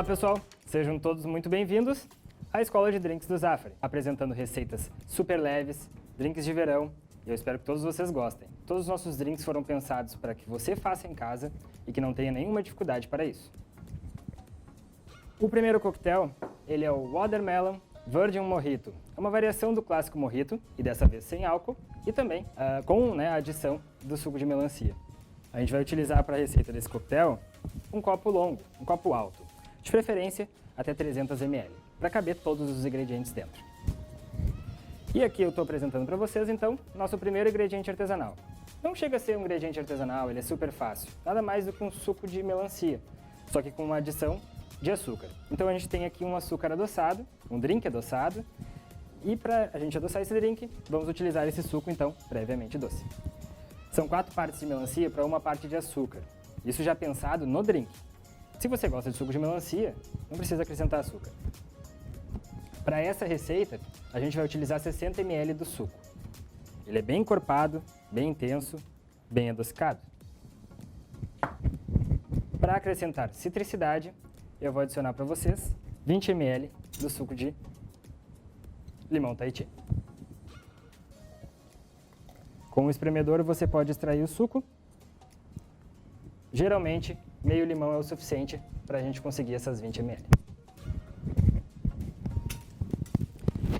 Olá pessoal, sejam todos muito bem-vindos à Escola de Drinks do Zafari, apresentando receitas super leves, drinks de verão, e eu espero que todos vocês gostem. Todos os nossos drinks foram pensados para que você faça em casa e que não tenha nenhuma dificuldade para isso. O primeiro coquetel, ele é o Watermelon Virgin Mojito. É uma variação do clássico mojito, e dessa vez sem álcool, e também com a adição do suco de melancia. A gente vai utilizar para a receita desse coquetel um copo longo, um copo alto, de preferência até 300 ml, para caber todos os ingredientes dentro. E aqui eu estou apresentando para vocês, então, nosso primeiro ingrediente artesanal. Não chega a ser um ingrediente artesanal, ele é super fácil, nada mais do que um suco de melancia, só que com uma adição de açúcar. Então a gente tem aqui um açúcar adoçado, um drink adoçado, e para a gente adoçar esse drink, vamos utilizar esse suco, então, previamente doce. São 4 partes de melancia para 1 parte de açúcar, isso já pensado no drink. Se você gosta de suco de melancia, não precisa acrescentar açúcar. Para essa receita, a gente vai utilizar 60 ml do suco. Ele é bem encorpado, bem intenso, bem adocicado. Para acrescentar citricidade, eu vou adicionar para vocês 20 ml do suco de limão Tahiti. Com o espremedor você pode extrair o suco. Geralmente, meio limão é o suficiente para a gente conseguir essas 20 ml.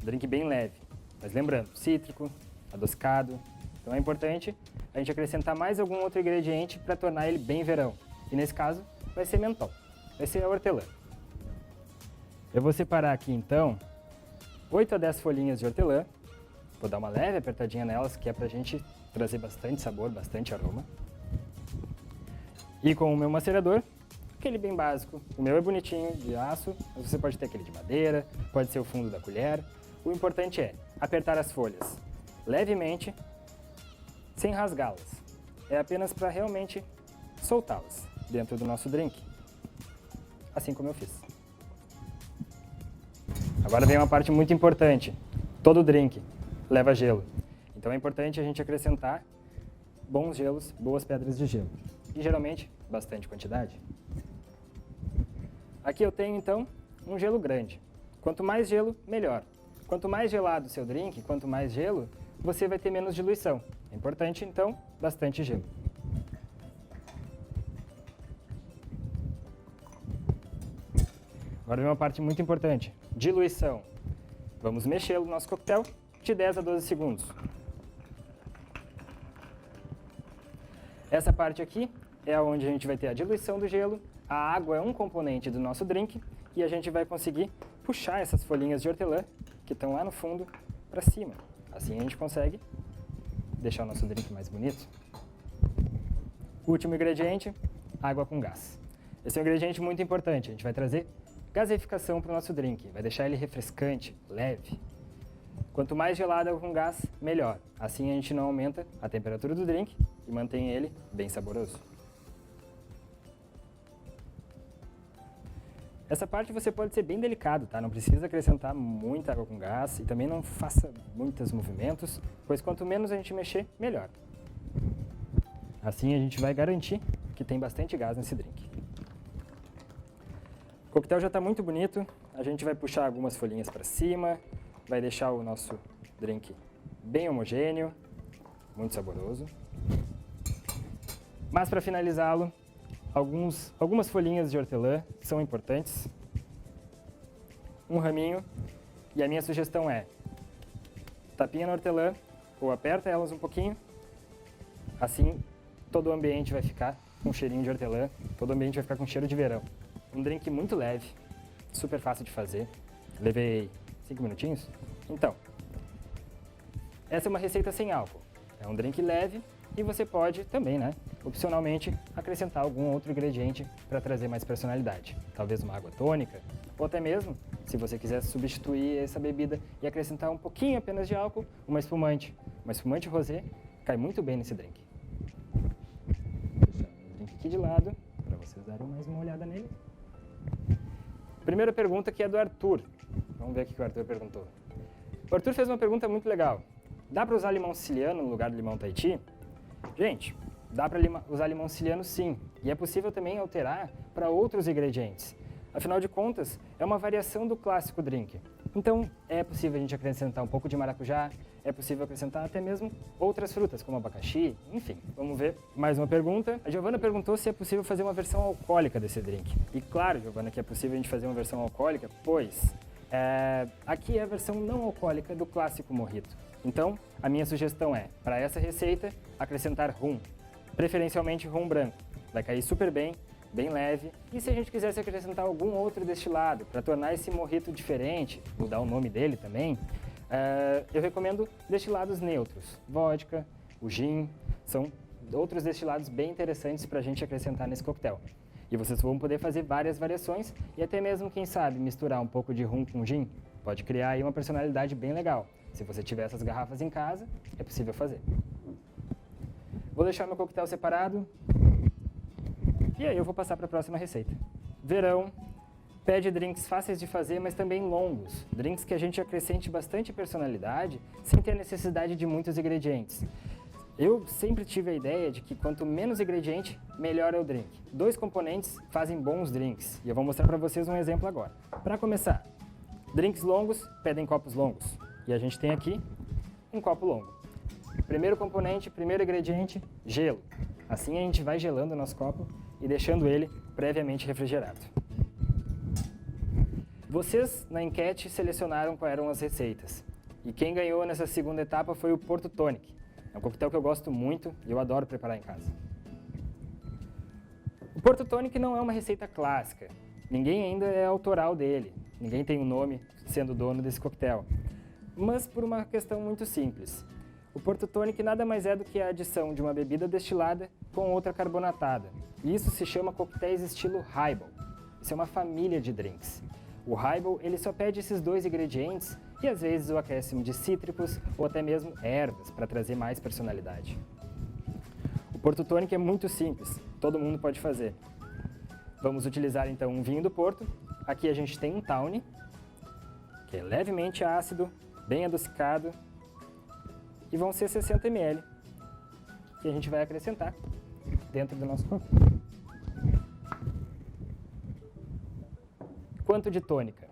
Drink bem leve, mas lembrando, cítrico, adocicado. Então é importante a gente acrescentar mais algum outro ingrediente para tornar ele bem verão. E nesse caso, vai ser mentol, vai ser a hortelã. Eu vou separar aqui então 8 a 10 folhinhas de hortelã. Vou dar uma leve apertadinha nelas, que é para a gente trazer bastante sabor, bastante aroma. E com o meu macerador, aquele bem básico. O meu é bonitinho, de aço, mas você pode ter aquele de madeira, pode ser o fundo da colher. O importante é apertar as folhas levemente, sem rasgá-las. É apenas para realmente soltá-las dentro do nosso drink, assim como eu fiz. Agora vem uma parte muito importante. Todo drink leva gelo. Então é importante a gente acrescentar bons gelos, boas pedras de gelo. E geralmente, bastante quantidade. Aqui eu tenho, então, um gelo grande. Quanto mais gelo, melhor. Quanto mais gelado o seu drink, quanto mais gelo, você vai ter menos diluição. É importante, então, bastante gelo. Agora vem uma parte muito importante. Diluição. Vamos mexer o nosso coquetel de 10 a 12 segundos. Essa parte aqui é onde a gente vai ter a diluição do gelo, a água é um componente do nosso drink e a gente vai conseguir puxar essas folhinhas de hortelã que estão lá no fundo para cima. Assim a gente consegue deixar o nosso drink mais bonito. Último ingrediente, água com gás. Esse é um ingrediente muito importante, a gente vai trazer gaseificação para o nosso drink, vai deixar ele refrescante, leve. Quanto mais gelado é com gás, melhor. Assim a gente não aumenta a temperatura do drink e mantém ele bem saboroso. Essa parte você pode ser bem delicado, tá? Não precisa acrescentar muita água com gás e também não faça muitos movimentos, pois quanto menos a gente mexer, melhor. Assim a gente vai garantir que tem bastante gás nesse drink. O coquetel já está muito bonito, a gente vai puxar algumas folhinhas para cima, vai deixar o nosso drink bem homogêneo, muito saboroso. Mas para finalizá-lo, algumas folhinhas de hortelã são importantes, um raminho, e a minha sugestão é tapinha na hortelã ou aperta elas um pouquinho, assim todo o ambiente vai ficar com cheirinho de hortelã, todo o ambiente vai ficar com cheiro de verão. Um drink muito leve, super fácil de fazer, levei 5 minutinhos. Então, essa é uma receita sem álcool, é um drink leve e você pode também, opcionalmente, acrescentar algum outro ingrediente para trazer mais personalidade. Talvez uma água tônica, ou até mesmo, se você quiser substituir essa bebida e acrescentar um pouquinho apenas de álcool, uma espumante. Uma espumante rosé cai muito bem nesse drink. Vou deixar o drink aqui de lado, para vocês darem mais uma olhada nele. Primeira pergunta aqui é do Arthur. Vamos ver o que o Arthur perguntou. O Arthur fez uma pergunta muito legal. Dá para usar limão siciliano no lugar do limão Tahiti? Gente, dá para usar limão siciliano sim. E é possível também alterar para outros ingredientes. Afinal de contas, é uma variação do clássico drink. Então, é possível a gente acrescentar um pouco de maracujá, é possível acrescentar até mesmo outras frutas, como abacaxi, enfim. Vamos ver mais uma pergunta. A Giovana perguntou se é possível fazer uma versão alcoólica desse drink. E claro, Giovana, que é possível a gente fazer uma versão alcoólica, pois aqui é a versão não alcoólica do clássico mojito. Então, a minha sugestão é, para essa receita, acrescentar rum, preferencialmente rum branco. Vai cair super bem, bem leve. E se a gente quisesse acrescentar algum outro destilado para tornar esse mojito diferente, mudar o nome dele também, eu recomendo destilados neutros. Vodka, o gin, são outros destilados bem interessantes para a gente acrescentar nesse coquetel. E vocês vão poder fazer várias variações e até mesmo, quem sabe, misturar um pouco de rum com gin. Pode criar aí uma personalidade bem legal. Se você tiver essas garrafas em casa, é possível fazer. Vou deixar meu coquetel separado. E aí eu vou passar para a próxima receita. Verão pede drinks fáceis de fazer, mas também longos. Drinks que a gente acrescente bastante personalidade, sem ter necessidade de muitos ingredientes. Eu sempre tive a ideia de que quanto menos ingrediente, melhor é o drink. 2 componentes fazem bons drinks, e eu vou mostrar para vocês um exemplo agora. Para começar, drinks longos pedem copos longos. E a gente tem aqui um copo longo. Primeiro componente, primeiro ingrediente, gelo. Assim a gente vai gelando o nosso copo e deixando ele previamente refrigerado. Vocês, na enquete, selecionaram quais eram as receitas. E quem ganhou nessa segunda etapa foi o Porto Tonic. É um coquetel que eu gosto muito e eu adoro preparar em casa. O Porto Tonic não é uma receita clássica. Ninguém ainda é autoral dele. Ninguém tem um nome sendo dono desse coquetel. Mas por uma questão muito simples. O Porto Tonic nada mais é do que a adição de uma bebida destilada com outra carbonatada. E isso se chama coquetéis estilo highball. Isso é uma família de drinks. O highball, ele só pede esses 2 ingredientes e às vezes o acréscimo de cítricos ou até mesmo ervas para trazer mais personalidade. O Porto Tonic é muito simples, todo mundo pode fazer. Vamos utilizar então um vinho do Porto. Aqui a gente tem um tawny, que é levemente ácido, bem adocicado, e vão ser 60 ml, que a gente vai acrescentar dentro do nosso copo. Quanto de tônica?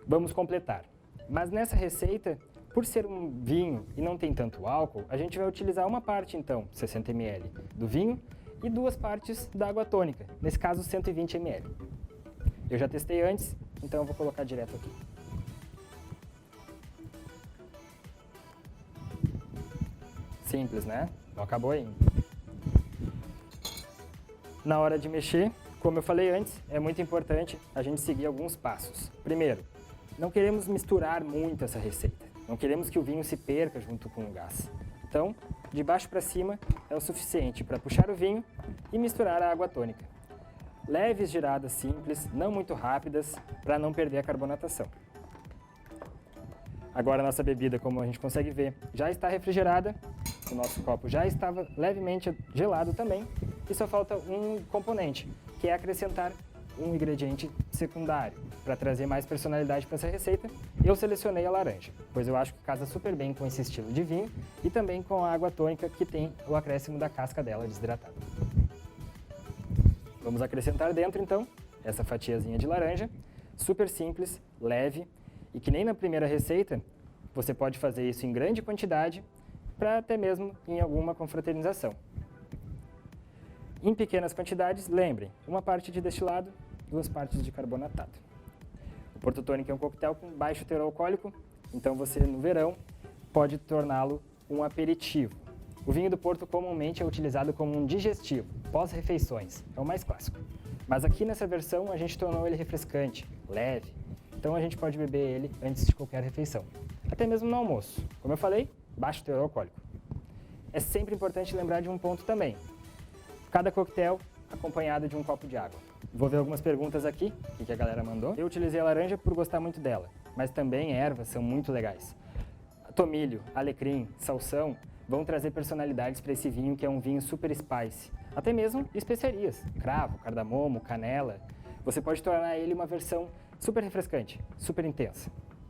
Vamos completar. Mas nessa receita, por ser um vinho e não tem tanto álcool, a gente vai utilizar uma parte então, 60 ml, do vinho e 2 partes da água tônica, nesse caso 120 ml. Eu já testei antes, então eu vou colocar direto aqui. Simples, né? Não acabou ainda. Na hora de mexer, como eu falei antes, é muito importante a gente seguir alguns passos. Primeiro, não queremos misturar muito essa receita. Não queremos que o vinho se perca junto com o gás. Então, de baixo para cima é o suficiente para puxar o vinho e misturar a água tônica. Leves giradas simples, não muito rápidas, para não perder a carbonatação. Agora a nossa bebida, como a gente consegue ver, já está refrigerada. O nosso copo já estava levemente gelado também. E só falta um componente, que é acrescentar um ingrediente secundário. Para trazer mais personalidade para essa receita, eu selecionei a laranja, pois eu acho que casa super bem com esse estilo de vinho e também com a água tônica que tem o acréscimo da casca dela desidratada. Vamos acrescentar dentro então essa fatiazinha de laranja, super simples, leve e que nem na primeira receita, você pode fazer isso em grande quantidade para até mesmo em alguma confraternização. Em pequenas quantidades, lembrem, uma parte de destilado, 2 partes de carbonatado. O Porto Tonic é um coquetel com baixo teor alcoólico, então você no verão pode torná-lo um aperitivo. O vinho do Porto comumente é utilizado como um digestivo, pós-refeições, é o mais clássico. Mas aqui nessa versão a gente tornou ele refrescante, leve, então a gente pode beber ele antes de qualquer refeição. Até mesmo no almoço. Como eu falei, baixo teor alcoólico. É sempre importante lembrar de um ponto também. Cada coquetel acompanhado de um copo de água. Vou ver algumas perguntas aqui, que a galera mandou. Eu utilizei a laranja por gostar muito dela, mas também ervas são muito legais. Tomilho, alecrim, salsão vão trazer personalidades para esse vinho, que é um vinho super spice. Até mesmo especiarias, cravo, cardamomo, canela. Você pode tornar ele uma versão super refrescante, super intensa,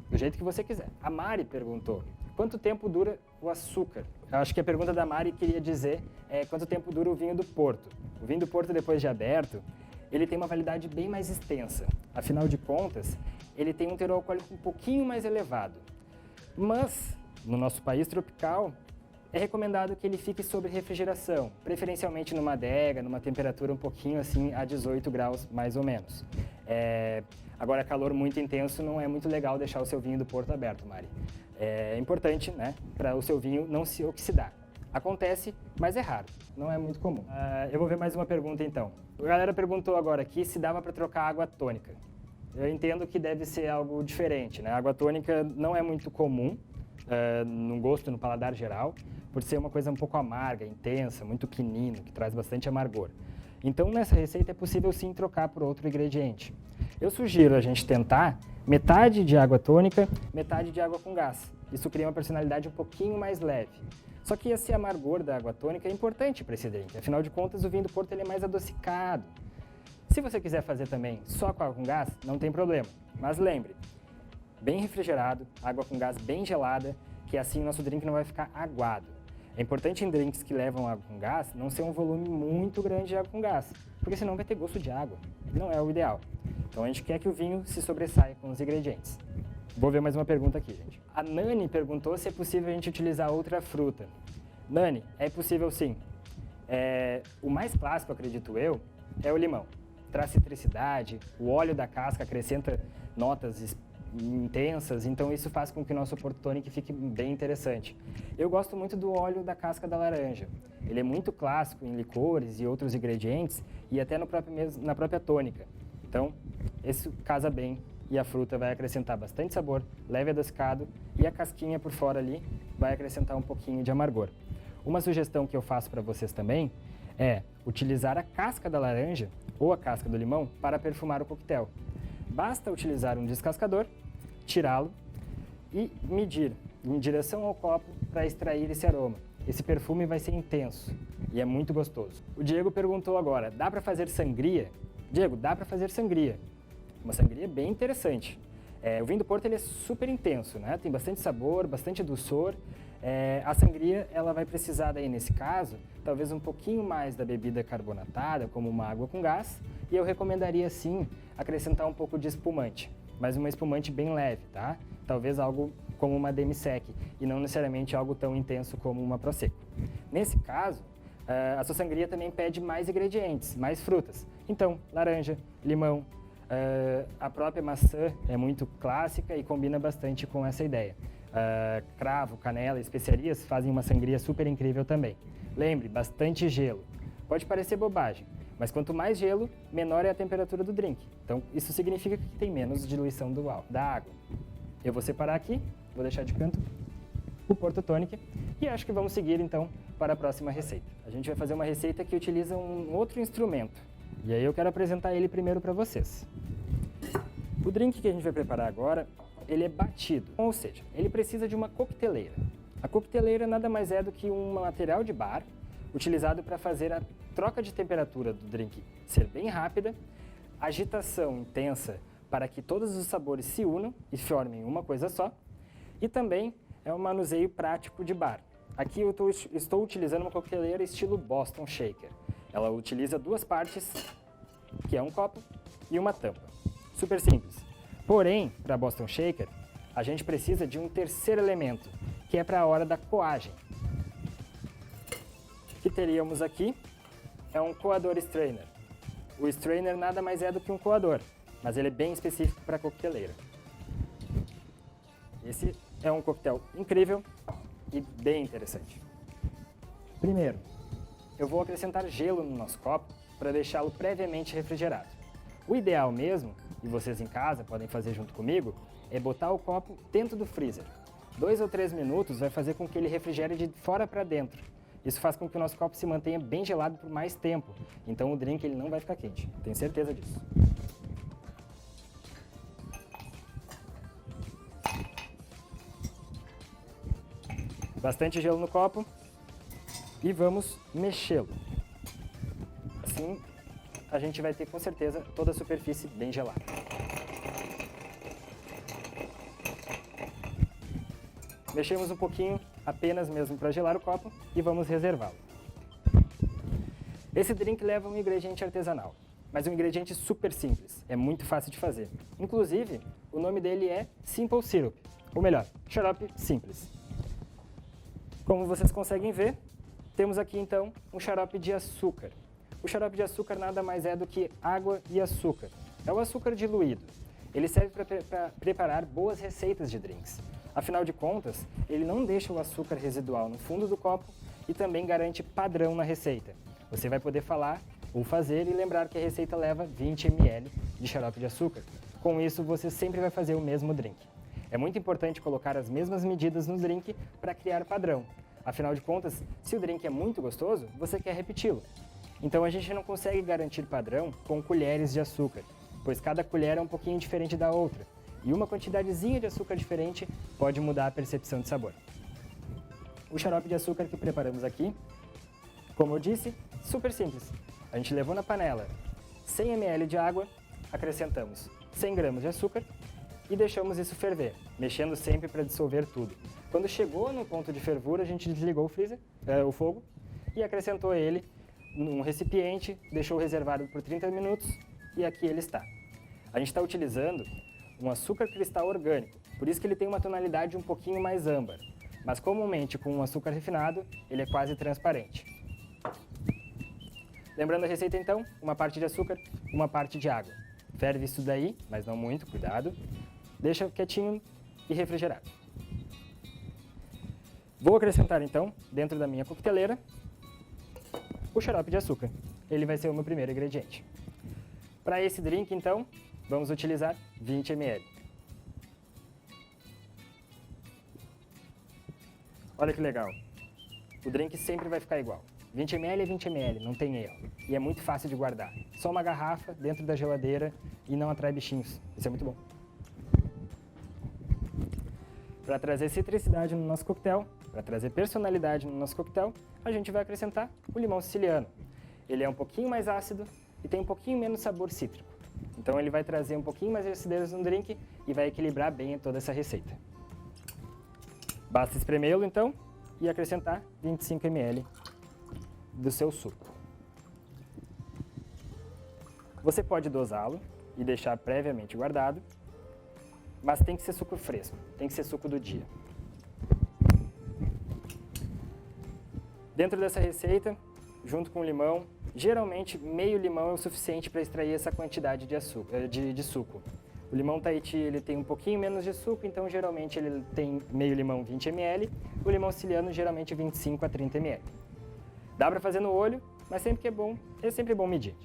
do jeito que você quiser. A Mari perguntou, quanto tempo dura o açúcar? Eu acho que a pergunta da Mari queria dizer quanto tempo dura o vinho do Porto. O vinho do Porto, depois de aberto, ele tem uma validade bem mais extensa. Afinal de contas, ele tem um teor alcoólico um pouquinho mais elevado. Mas, no nosso país tropical, é recomendado que ele fique sob refrigeração, preferencialmente numa adega, numa temperatura um pouquinho assim a 18 graus mais ou menos. Agora, calor muito intenso não é muito legal deixar o seu vinho do Porto aberto, Mari. É importante, né, para o seu vinho não se oxidar. Acontece, mas é raro, não é muito comum. Eu vou ver mais uma pergunta então. A galera perguntou agora aqui se dava para trocar água tônica. Eu entendo que deve ser algo diferente, né? A água tônica não é muito comum no gosto, no paladar geral, por ser uma coisa um pouco amarga, intensa, muito quinino, que traz bastante amargor. Então, nessa receita é possível sim trocar por outro ingrediente. Eu sugiro a gente tentar metade de água tônica, metade de água com gás. Isso cria uma personalidade um pouquinho mais leve. Só que esse amargor da água tônica é importante para esse drink. Afinal de contas, o vinho do Porto ele é mais adocicado. Se você quiser fazer também só com água com gás, não tem problema. Mas lembre, bem refrigerado, água com gás bem gelada, que assim o nosso drink não vai ficar aguado. É importante em drinks que levam água com gás não ser um volume muito grande de água com gás, porque senão vai ter gosto de água. Não é o ideal. Então a gente quer que o vinho se sobressaia com os ingredientes. Vou ver mais uma pergunta aqui, gente. A Nani perguntou se é possível a gente utilizar outra fruta. Nani, é possível sim. O mais clássico, acredito eu, é o limão. Traz citricidade, o óleo da casca acrescenta notas intensas, então isso faz com que o nosso Porto Tonic fique bem interessante. Eu gosto muito do óleo da casca da laranja. Ele é muito clássico em licores e outros ingredientes e até na própria tônica. Então, isso casa bem e a fruta vai acrescentar bastante sabor, leve adocicado e a casquinha por fora ali vai acrescentar um pouquinho de amargor. Uma sugestão que eu faço para vocês também é utilizar a casca da laranja ou a casca do limão para perfumar o coquetel. Basta utilizar um descascador, tirá-lo e medir em direção ao copo para extrair esse aroma. Esse perfume vai ser intenso e é muito gostoso. O Diego perguntou agora, dá para fazer sangria? Diego, dá para fazer sangria. Uma sangria bem interessante. O vinho do Porto ele é super intenso, né? Tem bastante sabor, bastante dulçor. A sangria ela vai precisar, daí, nesse caso, talvez um pouquinho mais da bebida carbonatada, como uma água com gás, e eu recomendaria, sim, acrescentar um pouco de espumante, mas uma espumante bem leve, tá? Talvez algo como uma demi-sec, e não necessariamente algo tão intenso como uma Prosecco. Nesse caso, a sua sangria também pede mais ingredientes, mais frutas. Então, laranja, limão, a própria maçã é muito clássica e combina bastante com essa ideia. Cravo, canela, especiarias fazem uma sangria super incrível também. Lembre, bastante gelo. Pode parecer bobagem, mas quanto mais gelo, menor é a temperatura do drink. Então, isso significa que tem menos diluição da água. Eu vou separar aqui, vou deixar de canto o Porto Tonic e acho que vamos seguir então para a próxima receita. A gente vai fazer uma receita que utiliza um outro instrumento e aí eu quero apresentar ele primeiro para vocês. O drink que a gente vai preparar agora ele é batido, ou seja, ele precisa de uma coqueteleira. A coqueteleira nada mais é do que um material de bar utilizado para fazer a troca de temperatura do drink ser bem rápida, agitação intensa para que todos os sabores se unam e formem uma coisa só, e também é um manuseio prático de bar. Aqui eu estou utilizando uma coqueteleira estilo Boston Shaker. Ela utiliza duas partes, que é um copo e uma tampa. Super simples. Porém, para Boston Shaker, a gente precisa de um terceiro elemento, que é para a hora da coagem. O que teríamos aqui é um coador strainer. O strainer nada mais é do que um coador, mas ele é bem específico para a coqueteleira. Esse é um coquetel incrível e bem interessante. Primeiro, eu vou acrescentar gelo no nosso copo para deixá-lo previamente refrigerado. O ideal mesmo, e vocês em casa podem fazer junto comigo, é botar o copo dentro do freezer. 2 ou 3 minutos vai fazer com que ele refrigere de fora para dentro. Isso faz com que o nosso copo se mantenha bem gelado por mais tempo. Então o drink ele não vai ficar quente. Tenho certeza disso. Bastante gelo no copo e vamos mexê-lo. Assim a gente vai ter com certeza toda a superfície bem gelada. Mexemos um pouquinho, apenas mesmo para gelar o copo, e vamos reservá-lo. Esse drink leva um ingrediente artesanal. mas é um ingrediente super simples, é muito fácil de fazer. Inclusive, o nome dele é Simple Syrup, ou melhor, xarope simples. Como vocês conseguem ver, temos aqui então um xarope de açúcar. O xarope de açúcar nada mais é do que água e açúcar. É o açúcar diluído. Ele serve para preparar boas receitas de drinks. Afinal de contas, ele não deixa o açúcar residual no fundo do copo e também garante padrão na receita. Você vai poder falar ou fazer e lembrar que a receita leva 20 ml de xarope de açúcar. Com isso, você sempre vai fazer o mesmo drink. É muito importante colocar as mesmas medidas no drink para criar padrão. Afinal de contas, se o drink é muito gostoso, você quer repeti-lo. Então a gente não consegue garantir padrão com colheres de açúcar, pois cada colher é um pouquinho diferente da outra, e uma quantidadezinha de açúcar diferente pode mudar a percepção de sabor. O xarope de açúcar que preparamos aqui, como eu disse, super simples. A gente levou na panela 100 ml de água, acrescentamos 100 gramas de açúcar e deixamos isso ferver, mexendo sempre para dissolver tudo. Quando chegou no ponto de fervura, a gente desligou o fogo e acrescentou ele num recipiente, deixou reservado por 30 minutos e aqui ele está. A gente está utilizando um açúcar cristal orgânico, por isso que ele tem uma tonalidade um pouquinho mais âmbar, mas comumente com um açúcar refinado, ele é quase transparente. Lembrando a receita então, uma parte de açúcar, uma parte de água. Ferve isso daí, mas não muito, cuidado. Deixa quietinho e refrigerado. Vou acrescentar então, dentro da minha coqueteleira, o xarope de açúcar. Ele vai ser o meu primeiro ingrediente. Para esse drink, então, vamos utilizar 20 ml. Olha que legal. O drink sempre vai ficar igual. 20 ml é 20 ml, não tem erro. E é muito fácil de guardar. Só uma garrafa dentro da geladeira e não atrai bichinhos. Isso é muito bom. Para trazer citricidade no nosso coquetel, para trazer personalidade no nosso coquetel, a gente vai acrescentar o limão siciliano. Ele é um pouquinho mais ácido e tem um pouquinho menos sabor cítrico. Então ele vai trazer um pouquinho mais de acidez no drink e vai equilibrar bem toda essa receita. Basta espremê-lo então e acrescentar 25 ml do seu suco. Você pode dosá-lo e deixar previamente guardado, mas tem que ser suco fresco, tem que ser suco do dia. Dentro dessa receita, junto com o limão, geralmente meio limão é o suficiente para extrair essa quantidade de suco. O limão Tahiti ele tem um pouquinho menos de suco, então geralmente ele tem meio limão 20 ml, o limão siciliano geralmente 25 a 30 ml. Dá para fazer no olho, mas sempre que é sempre bom medir.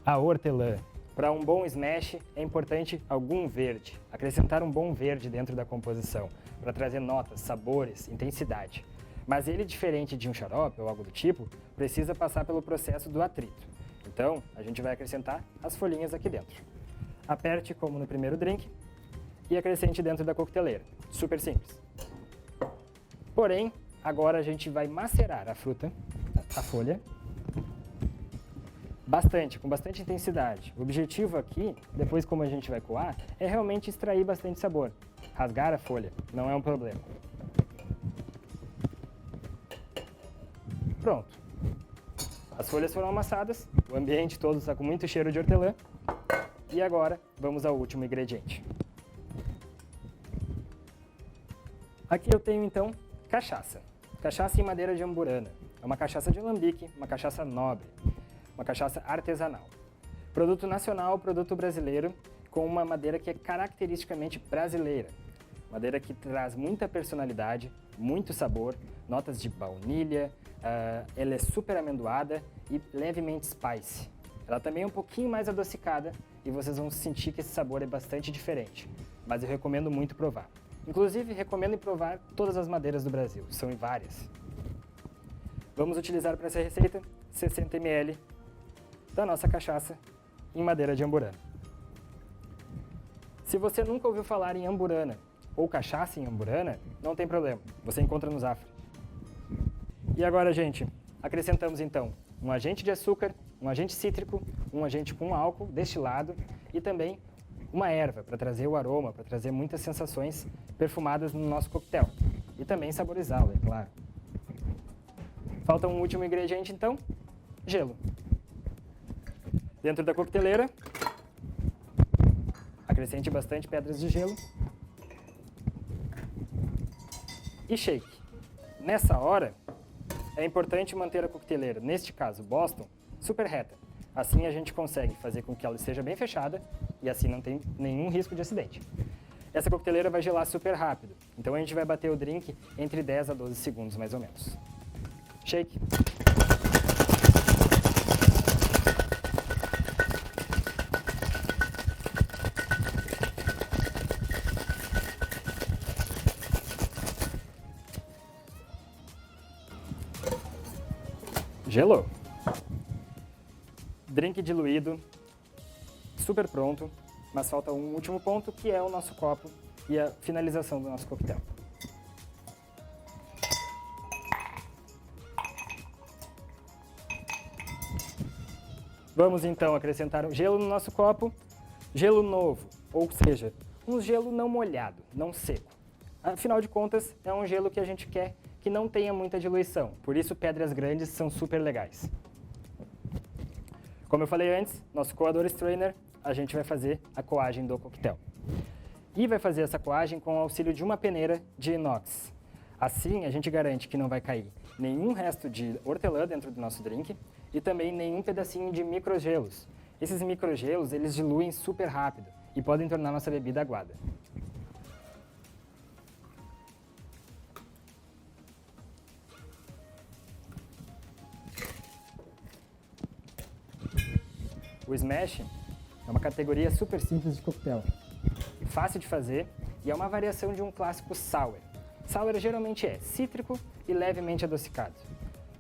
A hortelã. Para um bom smash é importante algum verde, acrescentar um bom verde dentro da composição, para trazer notas, sabores, intensidade. Mas ele, diferente de um xarope ou algo do tipo, precisa passar pelo processo do atrito. Então, a gente vai acrescentar as folhinhas aqui dentro. Aperte como no primeiro drink e acrescente dentro da coqueteleira. Super simples. Porém, agora a gente vai macerar a fruta, a folha, com bastante intensidade. O objetivo aqui, depois como a gente vai coar, é realmente extrair bastante sabor. Rasgar a folha não é um problema. Pronto. As folhas foram amassadas, o ambiente todo está com muito cheiro de hortelã. E agora, vamos ao último ingrediente. Aqui eu tenho então cachaça. Cachaça em madeira de amburana. É uma cachaça de alambique, uma cachaça nobre, uma cachaça artesanal. Produto nacional, produto brasileiro, com uma madeira que é caracteristicamente brasileira. Madeira que traz muita personalidade, muito sabor, notas de baunilha, ela é super amendoada e levemente spice. Ela também é um pouquinho mais adocicada e vocês vão sentir que esse sabor é bastante diferente, mas eu recomendo muito provar. Inclusive, recomendo provar todas as madeiras do Brasil, são várias. Vamos utilizar para essa receita 60 ml da nossa cachaça em madeira de amburana. Se você nunca ouviu falar em amburana ou cachaça em amburana, não tem problema, você encontra no Zafre. E agora, gente, acrescentamos então um agente de açúcar, um agente cítrico, um agente com álcool destilado e também uma erva para trazer o aroma, para trazer muitas sensações perfumadas no nosso coquetel e também saborizá-lo, é claro. Falta um último ingrediente então, gelo. Dentro da coqueteleira, acrescente bastante pedras de gelo e shake. Nessa hora, é importante manter a coqueteleira, neste caso Boston, super reta. Assim a gente consegue fazer com que ela esteja bem fechada e assim não tem nenhum risco de acidente. Essa coqueteleira vai gelar super rápido, então a gente vai bater o drink entre 10 a 12 segundos mais ou menos. Shake. Gelou. Drink diluído, super pronto, mas falta um último ponto, que é o nosso copo e a finalização do nosso coquetel. Vamos então acrescentar um gelo no nosso copo, gelo novo, ou seja, um gelo não molhado, não seco. Afinal de contas, é um gelo que a gente quer que não tenha muita diluição, por isso pedras grandes são super legais. Como eu falei antes, nosso coador strainer, a gente vai fazer a coagem do coquetel. E vai fazer essa coagem com o auxílio de uma peneira de inox. Assim, a gente garante que não vai cair nenhum resto de hortelã dentro do nosso drink e também nenhum pedacinho de microgelos. Esses microgelos, eles diluem super rápido e podem tornar nossa bebida aguada. O Smash é uma categoria super simples de coquetel, fácil de fazer e é uma variação de um clássico sour. Sour geralmente é cítrico e levemente adocicado.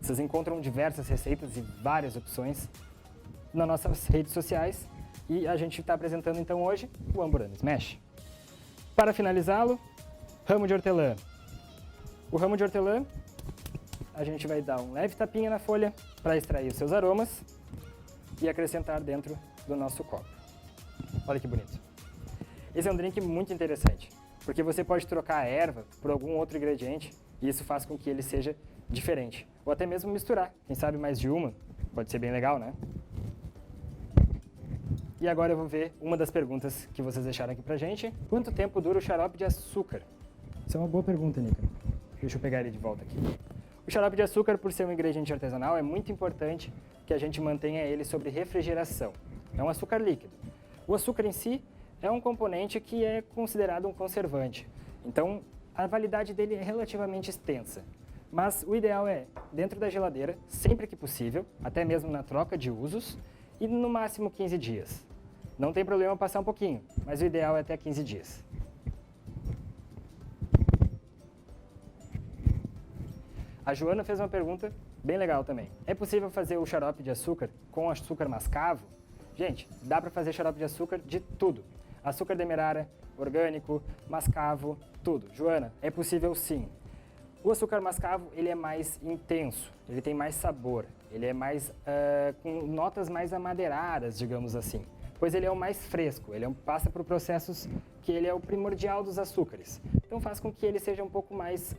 Vocês encontram diversas receitas e várias opções nas nossas redes sociais e a gente está apresentando então hoje o Amburana Smash. Para finalizá-lo, ramo de hortelã. O ramo de hortelã, a gente vai dar um leve tapinha na folha para extrair os seus aromas e acrescentar dentro do nosso copo. Olha que bonito. Esse é um drink muito interessante, porque você pode trocar a erva por algum outro ingrediente e isso faz com que ele seja diferente. Ou até mesmo misturar, quem sabe mais de uma, pode ser bem legal, né? E agora eu vou ver uma das perguntas que vocês deixaram aqui pra gente. Quanto tempo dura o xarope de açúcar? Isso é uma boa pergunta, Nica. Deixa eu pegar ele de volta aqui. O xarope de açúcar, por ser um ingrediente artesanal, é muito importante que a gente mantenha ele sobre refrigeração. É um açúcar líquido. O açúcar em si é um componente que é considerado um conservante. Então, a validade dele é relativamente extensa. Mas o ideal é dentro da geladeira, sempre que possível, até mesmo na troca de usos, e no máximo 15 dias. Não tem problema passar um pouquinho, mas o ideal é até 15 dias. A Joana fez uma pergunta bem legal também. É possível fazer o xarope de açúcar com açúcar mascavo? Gente, dá para fazer xarope de açúcar de tudo. Açúcar demerara, orgânico, mascavo, tudo. Joana, é possível sim. O açúcar mascavo, ele é mais intenso, ele tem mais sabor, ele é mais com notas mais amadeiradas, digamos assim. Pois ele é o mais fresco, ele passa por processos que ele é o primordial dos açúcares. Então faz com que ele seja um pouco mais,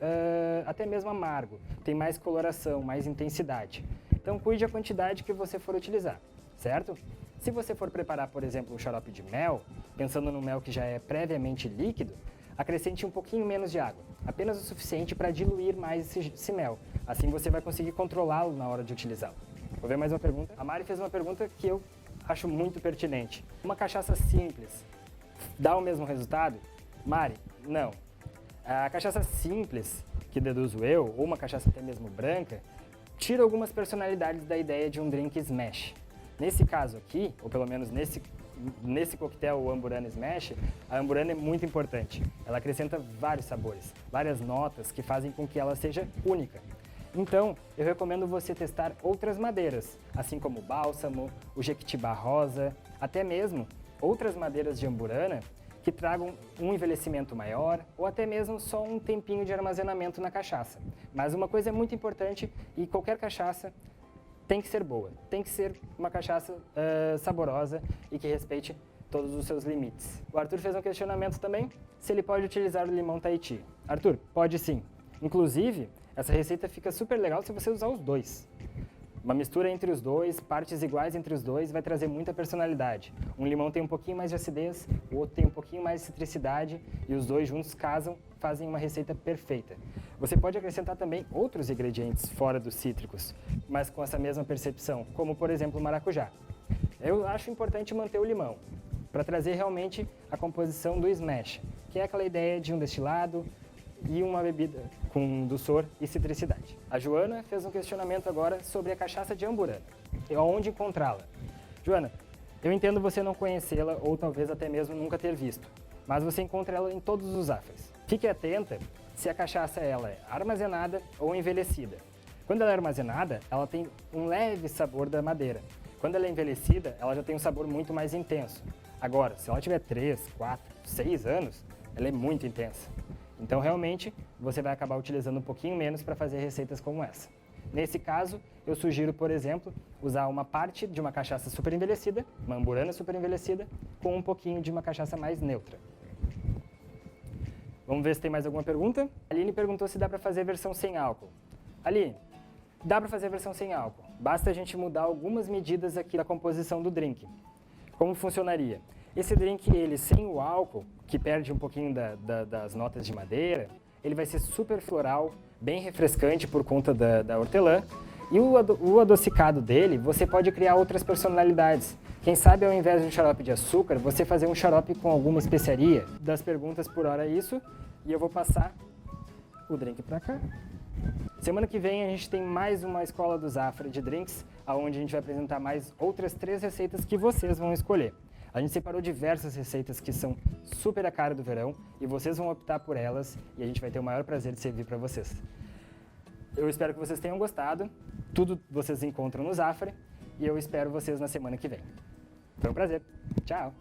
até mesmo amargo, tem mais coloração, mais intensidade. Então cuide a quantidade que você for utilizar, certo? Se você for preparar, por exemplo, um xarope de mel, pensando no mel que já é previamente líquido, acrescente um pouquinho menos de água, apenas o suficiente para diluir mais esse mel. Assim você vai conseguir controlá-lo na hora de utilizá-lo. Vou ver mais uma pergunta. A Mari fez uma pergunta que eu acho muito pertinente. Uma cachaça simples dá o mesmo resultado? Mari, não. A cachaça simples, que deduzo eu, ou uma cachaça até mesmo branca, tira algumas personalidades da ideia de um drink smash. Nesse caso aqui, ou pelo menos nesse coquetel, o Amburana Smash, a Amburana é muito importante. Ela acrescenta vários sabores, várias notas que fazem com que ela seja única. Então, eu recomendo você testar outras madeiras, assim como o bálsamo, o jequitibá rosa, até mesmo outras madeiras de Amburana que tragam um envelhecimento maior ou até mesmo só um tempinho de armazenamento na cachaça. Mas uma coisa é muito importante e qualquer cachaça tem que ser boa, tem que ser uma cachaça saborosa e que respeite todos os seus limites. O Arthur fez um questionamento também, se ele pode utilizar o limão Tahiti. Arthur, pode sim. Inclusive, essa receita fica super legal se você usar os dois. Uma mistura entre os dois, partes iguais entre os dois, vai trazer muita personalidade. Um limão tem um pouquinho mais de acidez, o outro tem um pouquinho mais de citricidade e os dois juntos casam, fazem uma receita perfeita. Você pode acrescentar também outros ingredientes fora dos cítricos, mas com essa mesma percepção, como por exemplo o maracujá. Eu acho importante manter o limão, para trazer realmente a composição do smash, que é aquela ideia de um destilado e uma bebida com dulçor e citricidade. A Joana fez um questionamento agora sobre a cachaça de Amburana. E onde encontrá-la? Joana, eu entendo você não conhecê-la ou talvez até mesmo nunca ter visto, mas você encontra ela em todos os Zafras. Fique atenta se a cachaça ela é armazenada ou envelhecida. Quando ela é armazenada, ela tem um leve sabor da madeira. Quando ela é envelhecida, ela já tem um sabor muito mais intenso. Agora, se ela tiver 3, 4, 6 anos, ela é muito intensa. Então, realmente, você vai acabar utilizando um pouquinho menos para fazer receitas como essa. Nesse caso, eu sugiro, por exemplo, usar uma parte de uma cachaça super envelhecida, uma amburana super envelhecida, com um pouquinho de uma cachaça mais neutra. Vamos ver se tem mais alguma pergunta? A Aline perguntou se dá para fazer versão sem álcool. Aline, dá para fazer versão sem álcool. Basta a gente mudar algumas medidas aqui da composição do drink. Como funcionaria? Esse drink, ele sem o álcool, que perde um pouquinho das notas de madeira, ele vai ser super floral, bem refrescante por conta da hortelã. E o adocicado dele, você pode criar outras personalidades. Quem sabe, ao invés de um xarope de açúcar, você fazer um xarope com alguma especiaria. Das perguntas por hora é isso, e eu vou passar o drink para cá. Semana que vem a gente tem mais uma Escola do Zafra de drinks, onde a gente vai apresentar mais outras 3 receitas que vocês vão escolher. A gente separou diversas receitas que são super a cara do verão e vocês vão optar por elas e a gente vai ter o maior prazer de servir para vocês. Eu espero que vocês tenham gostado, tudo vocês encontram no Zafra e eu espero vocês na semana que vem. Foi um prazer. Tchau!